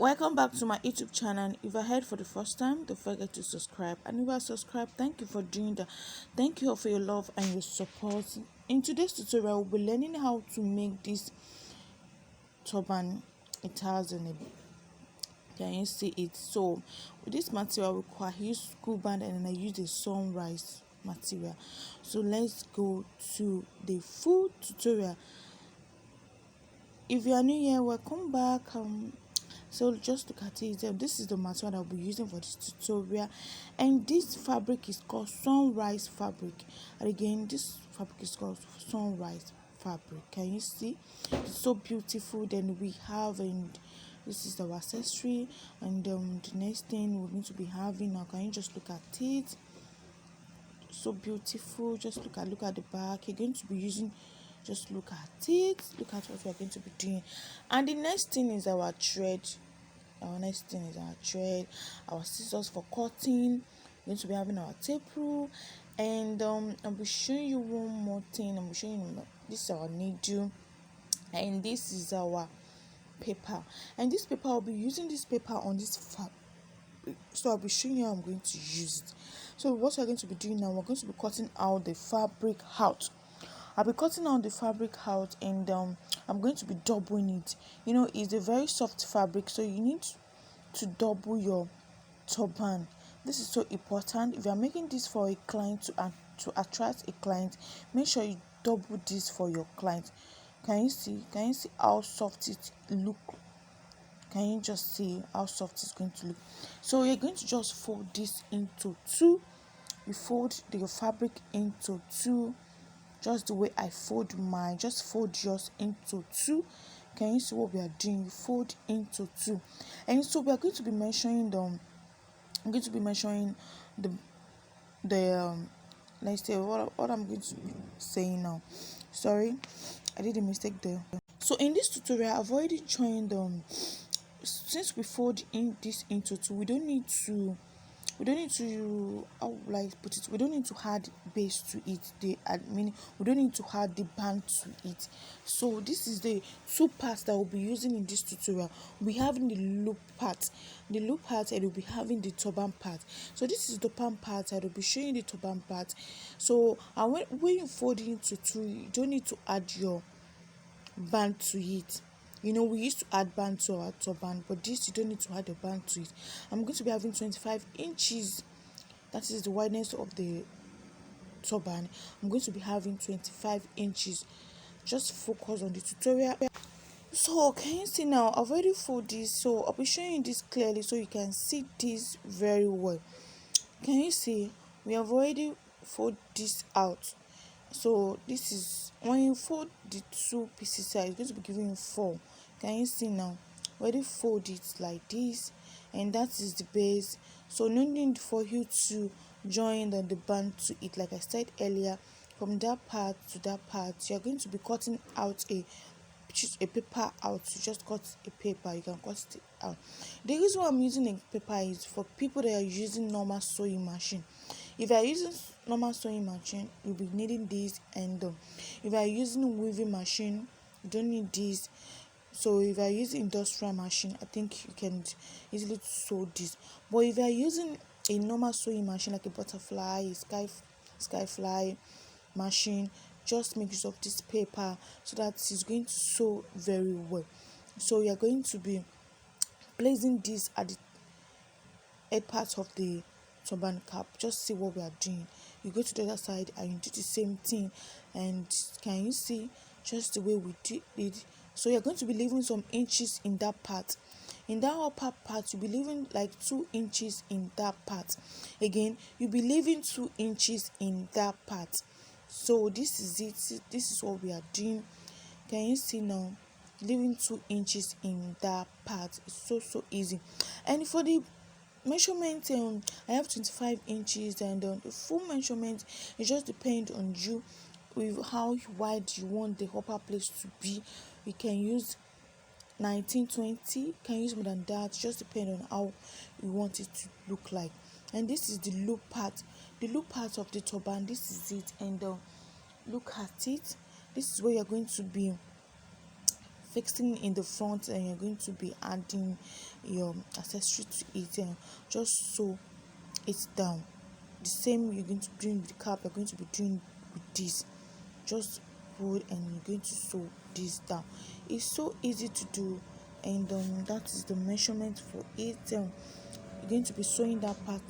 Welcome back to my YouTube channel. If I heard for the first time, don't forget to subscribe. And if you are subscribed, thank you for doing that. Thank you for your love and your support. In today's tutorial, we'll be learning how to make this turban. It has in it. Can you see it? So with this material, I use school band and then I use the sunrise material. So let's go to the full tutorial. If you are new here, welcome back. So just look at it. This is the material that I'll be using for this tutorial, and this fabric is called sunrise fabric. And again, this fabric is called sunrise fabric. Can you see? It's so beautiful. Then we have, and this is our accessory, and the next thing we're going to be having now. Can you just look at it? So beautiful. Just look at the back. You're going to be using, just look at it, look at what we're going to be doing. And the next thing is our thread. Our scissors for cutting. We're going to be having our tape rule, and I'll be showing you one more thing. I'm showing you, this is our needle, and this is our paper. And this paper, I'll be using this paper on this fabric, so I'll be showing you how I'm going to use it. So what we're going to be doing now, we're going to be cutting out the fabric out. I'll be cutting out the fabric out, and I'm going to be doubling it. It's a very soft fabric, so you need to double your turban. This is so important. If you are making this for a client, to attract a client, make sure you double this for your client. Can you see how soft it look? Can you just see how soft it's going to look? So you're going to just fold this into two. You fold your fabric into two, just the way I fold mine. Just fold yours into two. Can you see what we are doing? You fold into two. And so we are going to be measuring the let's say what I'm going to be saying now. Sorry, I did a mistake there. So in this tutorial, I've already joined since we fold in this into two, we don't need to how will I put it, we don't need to add base to it. We don't need to add the band to it. So this is the two parts that we'll be using in this tutorial. We'll be having the loop part, and we'll be having the turban part. So this is the turban part. I will be showing the turban part. So when you fold it into two, you don't need to add your band to it. We used to add band to our turban, but this you don't need to add a band to it. I'm going to be having 25 inches. That is the wideness of the turban. I'm going to be having 25 inches. Just focus on the tutorial. So can you see now? I've already folded this, so I'll be showing you this clearly so you can see this very well. Can you see? We have already folded this out. So this is when you fold the two pieces out, it's going to be giving you four. Can you see now? Already fold it like this, and that is the base. So no need for you to join the band to it. Like I said earlier, from that part to that part, you're going to be cutting out a paper out. You just cut a paper, you can cut it out. The reason why I'm using a paper is for people that are using normal sewing machine. If you are using normal sewing machine, you'll be needing this, and if you are using weaving machine, you don't need this. So if you are using industrial machine, I think you can easily sew this. But if you are using a normal sewing machine like a butterfly, a skyfly machine, just make use of this paper so that it's going to sew very well. So you are going to be placing this at the head part of the turban cap. Just see what we are doing. You go to the other side and you do the same thing, and can you see just the way we did it? So you're going to be leaving some inches in that part. In that upper part, you'll be leaving like 2 inches in that part. Again, you'll be leaving 2 inches in that part. So this is it. This is what we are doing. Can you see now? Leaving 2 inches in that part. It's so easy. And for the measurement, I have 25 inches, and the full measurement, it just depends on you with how wide you want the upper place to be. You can use 19-20, can use more than that, just depend on how you want it to look like. And this is the loop part of the turban. This is it, and look at it. This is where you're going to be fixing in the front and you're going to be adding your accessory to it, and just sew it down. The same you're going to be doing with the cap, you're going to be doing with this. Just hold and you're going to sew this down. It's so easy to do, and that is the measurement for it. You're going to be sewing that part